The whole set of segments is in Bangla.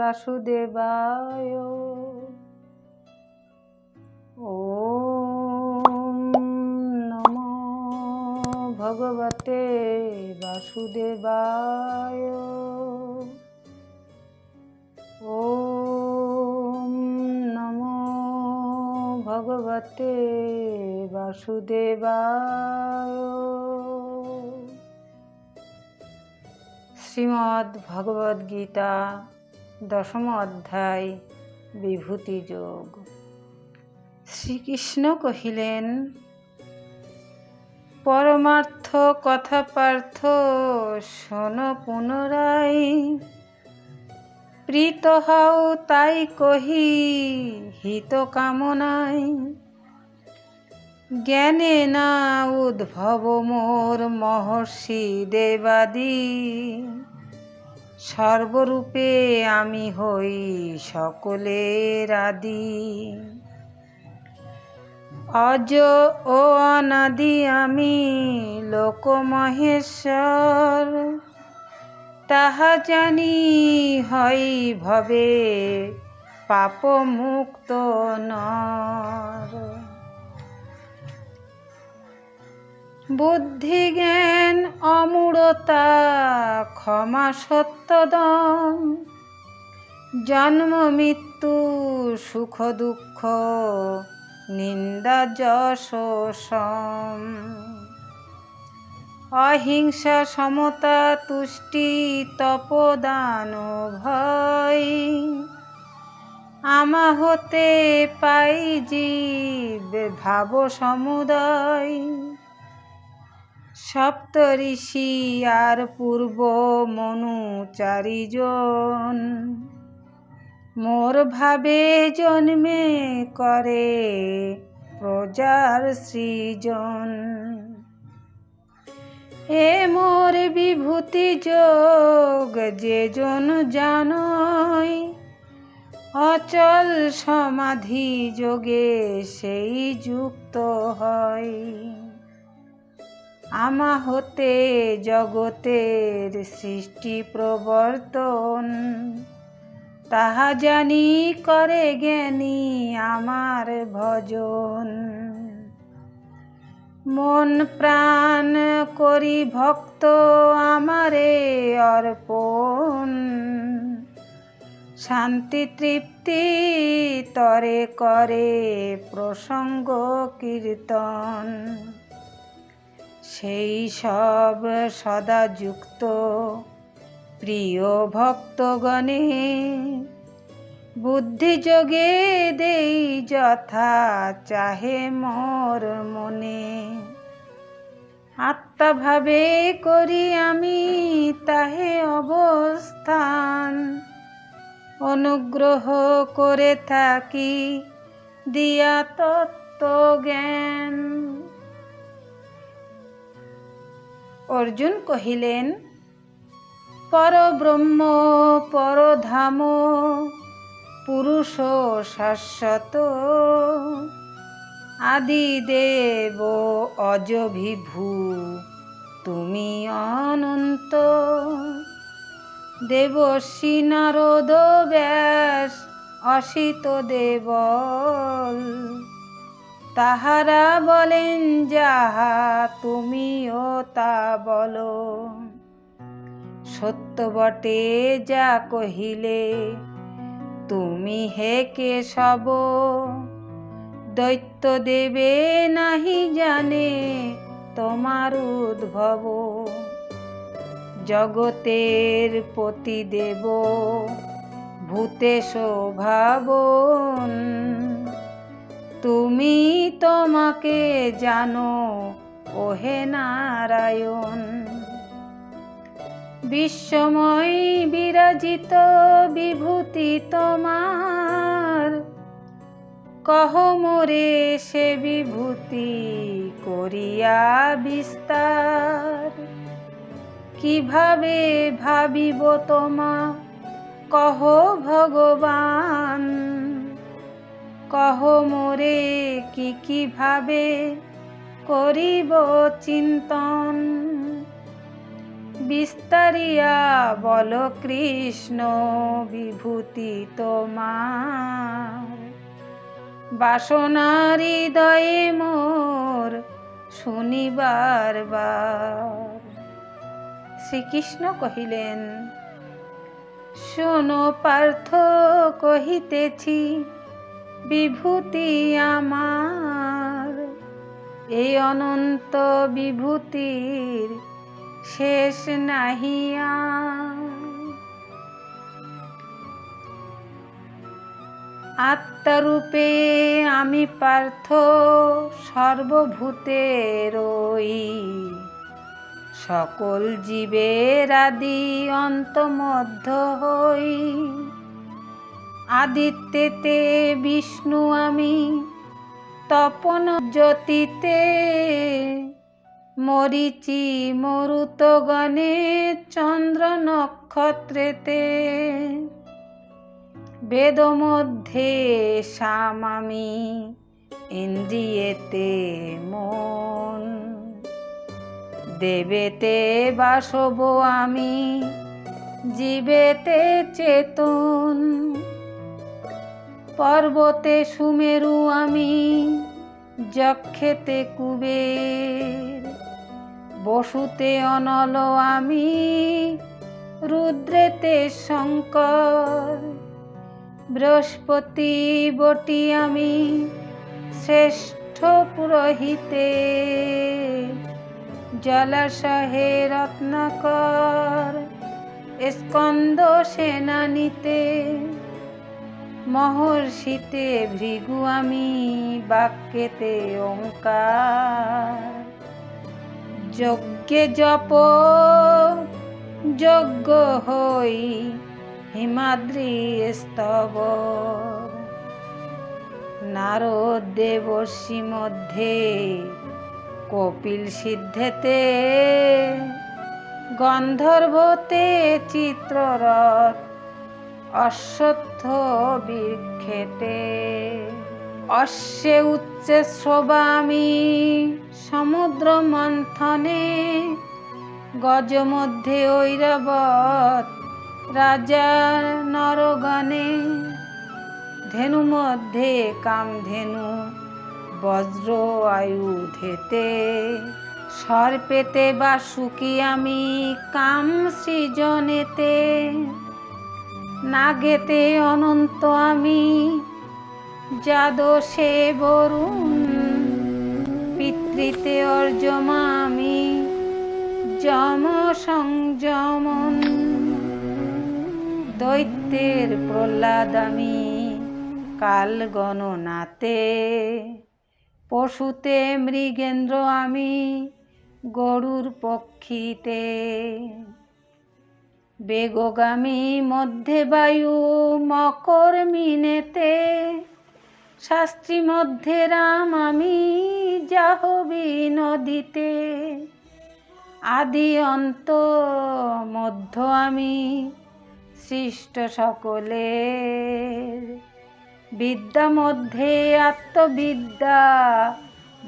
বাসুদেবায়। ওম নমো ভগবতে বাসুদেবায়। ওম নমো ভগবতে বাসুদেবায়। শ্রীমদ্ ভগবদ গীতা দশম অধ্যায় বিভূতি যোগ। শ্রীকৃষ্ণ কহিলেন, পরমার্থ কথা পার্থ শোনো পুনরায়। প্রীত হও তাই কহি হিত কামনায়। জ্ঞানে না উদ্ভব মোর মহর্ষি দেবাদি। সর্বরূপে আমি হই সকলের আদি। অজ ও অনাদি আমি লোক মহেশ্বর। তাহা জানি হই ভবে পাপ মুক্ত নর। বুদ্ধি জ্ঞান অমূঢ়তা ক্ষমা সত্যদম। জন্ম মৃত্যু সুখ দুঃখ নিন্দা যশ সম। অহিংসা সমতা তুষ্টি তপদান ভয়। আমা হতে পাই জীব ভাব সমুদয়। সপ্ত ঋষি আর পূর্ব মনু চারিজন। মোর ভাবে জন্মে করে প্রজার সৃজন। এ মোর বিভূতি যোগ যে জন জানয়। অচল সমাধি যোগে সেই যুক্ত হয়। আমা হতে জগতের সৃষ্টি প্রবর্তন। তাহা জানি করে জ্ঞানী আমার ভজন। মন প্রাণ করি ভক্ত আমারে অর্পণ। শান্তি তৃপ্তি তরে করে প্রসঙ্গ কীর্তন। সেই সব সদা যুক্ত প্রিয় ভক্তগণে। বুদ্ধি যোগে দেই যথা চাহে মোর মনে। আত্মাভাবে করি আমি তাহে অবস্থান। অনুগ্রহ করে থাকি দিয়া তত্ত্ব জ্ঞান। অর্জুন কহিলেন, পরব্রহ্ম পরধাম পুরুষ শাশ্বত। আদিদেব অজ বিভু তুমি অনন্ত। দেবর্ষি নারদ ব্যাস অসিত দেবল। তাহারা বলেন যাহা তুমিও তা বলো। সত্য বটে যা কহিলে তুমি হে কেশব। দৈত্য দেবে নাহি জানে তোমার উদ্ভব। জগতের পতিদেব ভূতেশ ভাবন। তুমি তোমাকে জানো ওহে নারায়ণ। বিশ্বময় বিরাজিত বিভূতি তোমার। কহ মোরে সে বিভূতি করিয়া বিস্তার। কিভাবে ভাবিব তোমা কহ ভগবান। কহ মোরে কি ভাবে করিব চিন্তন। বিস্তারিয়া বল কৃষ্ণ বিভূতি তোমার, বাসনার হৃদয়ে মোর শুনিবার বার। শ্রীকৃষ্ণ কহিলেন, শোনো পার্থ কহিতেছি বিভূতি আমার, এই অনন্ত বিভূতির শেষ নাহিয়া। আত্মারূপে আমি পার্থ সর্বভূতের ওই, সকল জীবের আদি অন্ত মধ্য হই। আদিত্যেতে বিষ্ণু আমি, তপন জ্যোতিতে মরিচি, মরুতগণে চন্দ্র নক্ষত্রেতে। বেদ মধ্যে শাম আমি, ইন্দ্রিয়েতে মন, দেবেতে বাসব আমি, জীবেতে চেতন। পর্বতে সুমেরু আমি, যক্ষেতে কুবের, বসুতে অনল আমি, রুদ্রেতে শঙ্কর। বৃহস্পতি বটি আমি, শ্রেষ্ঠ পুরোহিতে, জলাশয়ে রত্নাকর, স্কন্দ সেনানীতে। মহর্ষিতে ভৃগু আমি, বাক্যেতে ওঙ্কার, যজ্ঞে জপ যজ্ঞ হই, হিমাদ্রি স্তবর। নারদ দেবর্ষি মধ্যে, কপিল সিদ্ধেতে, গন্ধর্বতে চিত্ররথ, অশ্বত্থ বৃক্ষেতে। অশ্বে উচ্চে শোভামি, সমুদ্র মন্থনে, গজ মধ্যে ঐরাবত, রাজা নরগণে। ধেনু মধ্যে কামধেনু, বজ্র আয়ুধেতে, সর্পেতে বাসুকি আমি, কাম সৃজনেতে। নাগেতে অনন্ত আমি, যাদশে বরুণ, পিতৃতে অর্যমা আমি, যম সংযমন। দৈত্যের প্রহ্লাদ আমি, কাল গণনাতে, পশুতে মৃগেন্দ্র আমি, গরুর পক্ষীতে। বেগগামী মধ্যে বায়ু, মকর মিনেতে, শাস্ত্রী মধ্যে রাম আমি, জাহ্নবী নদীতে। আদি অন্ত মধ্য আমি, সৃষ্ট সকলের। বিদ্যা মধ্যে আত্মবিদ্যা,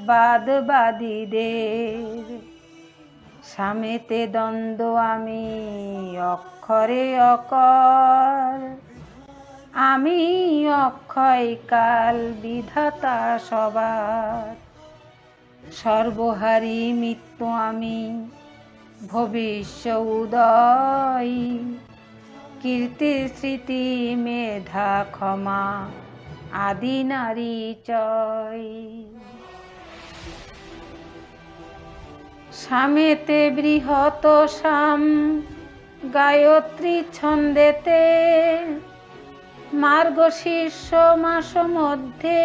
বাদবাদীদের। সামেতে দ্বন্দ্ব আমি, অক্ষরে অকর, আমি অক্ষয় কাল বিধাতা সবার। সর্বহারী মৃত্যু আমি, ভবিষ্য উদয়, কীর্তি স্মৃতি মেধা ক্ষমা, আদি নারী চয়। সামেতে বৃহৎ শাম, গায়ত্রী ছন্দেতে, মার্গশীর্ষ মাস মধ্যে,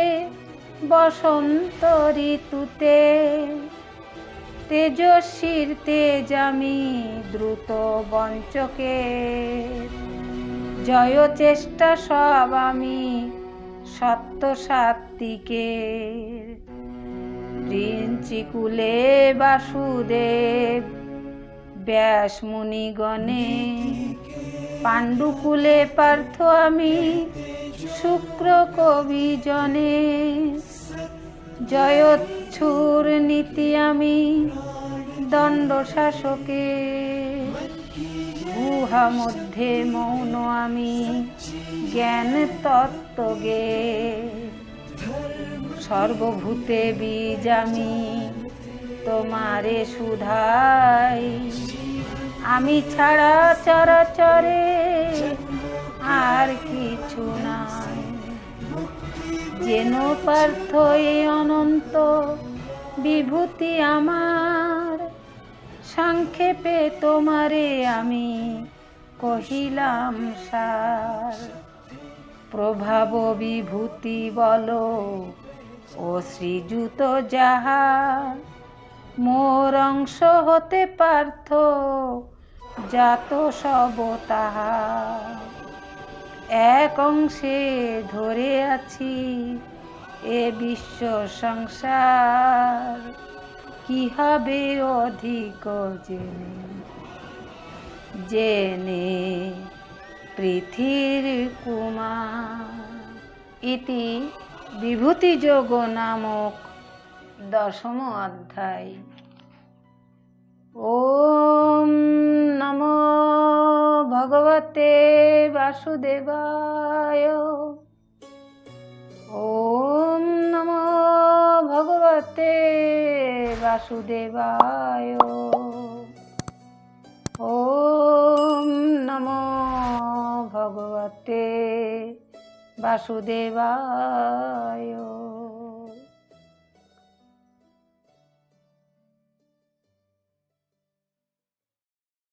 বসন্ত ঋতুতে। তেজস্বীর তেজ আমি, দ্রুত বঞ্চকে, জয় চেষ্টা সব আমি, সত্য সাত্ত্বিকের। ঋঞ্চিকুলে বাসুদেব, ব্যাস মুনিগণে। পাণ্ডুকুলে পার্থ আমি, শুক্র কবি জনে। জয়োচ্ছুর নীতি আমি, দণ্ড শাসকে। গুহা মধ্যে মৌন আমি জ্ঞান তত্ত্ব গে, সর্বভূতে বীজ আমি তোমারে সুধাই, আমি ছাড়া চরাচরে আর কিছু নাই। যেন পার্থ এই অনন্ত বিভূতি আমার, সংক্ষেপে তোমারে আমি কহিলাম সার। প্রভাব বিভূতি বলো ও শ্রীযুত যাহা, মোর অংশ হতে পার্থ জাত সব তাহা। এক অংশে ধরে আছি এ বিশ্ব সংসার, কি হবে অধিক জেনে জেনে পৃথির কুমার। ইতি বিভূতিযোগ নামক 10ম অধ্যায়। ওম নমো ভগবতে বাসুদেবায়। ওম নমো ভগবতে বাসুদেবায়। ওম নমো ভগবতে বাসুদেবায়।